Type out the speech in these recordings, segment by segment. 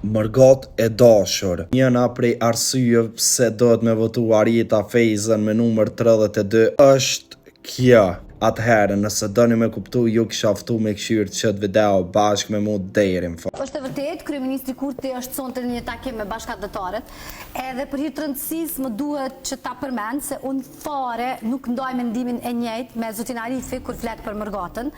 Mërgat e dashur. Njëna prej arsyeve pse dohet me votu Arjeta Fejzën me numër 32 është kjo. Atëherë, nëse doni me kuptu, ju kisha ftu me këshyrë qëtë video bashkë me mu deri në fund. Është e vërtet, kryeministri Kurti është sonte në një takim me bashkëdhëtarët, edhe për hir të rëndësisë më duhet që ta përmend se unë fare nuk ndaj mendimin e njëjtë me zotin Arifi kur flet për Mërgatën.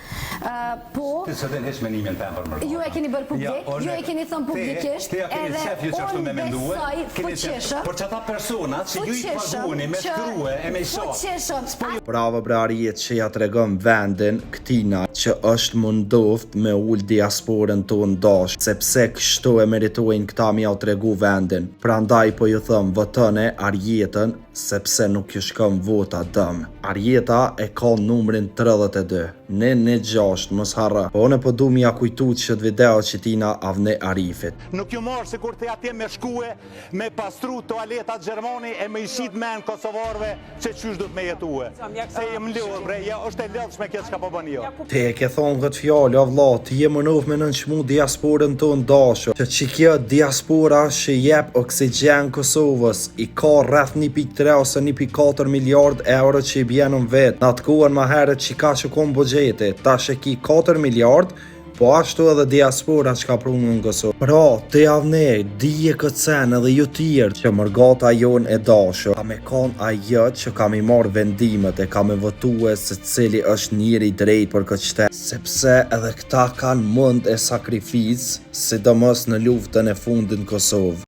Po Ti s'e din hiç mendimin tëm për Mërgatën. ju e keni bërë publik, ju e keni thënë publikisht, edhe unë besoj fuqishëm. Por çata persona që ju i paguni me shkruaj e me shok. Bravo bre Arjet që ja tregon vendin këtina që është mundoft me ull diasporën tonë dash, sepse kështu e meritojnë këta mi ja u tregu vendin. Prandaj po ju thëm votone Arjetën sepse nuk ju shkon vota dëm. Arjeta e ka numrin 32. Ne 6 mos harra. Po ne po du mi ja kujtu që të video që tina avne Arifit. Nuk ju marë se kur të atje me shkue, me pastru toaletat Gjermani e me ishit men Kosovarve që qysh du të me jetue. Se jem lëhur bre, ja është e lëvshme këtë që ka po bën jo. Te e ke thonë këtë fjallë, o vla, ti je mënof me nënçmu diasporën të ndashur, që kjo diaspora që jep oksigen Kosovës, i ka rreth 1.3 ose 1.4 miliard euro që i bjenën vetë. Në atë kuën ma herët që ka që kom bugjeti, ta që ki 4 miliard, po ashtu edhe diaspora që ka prunë në Kosovë. Pra, te avne, dije këtë sen edhe ju tjerë që Mërgata jon e dashur, ka me kanë ajo që ka me marrë vendimet e ka me votue se cili është njëri drejt për këtë qytet. Sepse edhe këta kanë mund e sakrificë, sidomos në luftën e fundit në Kosovë.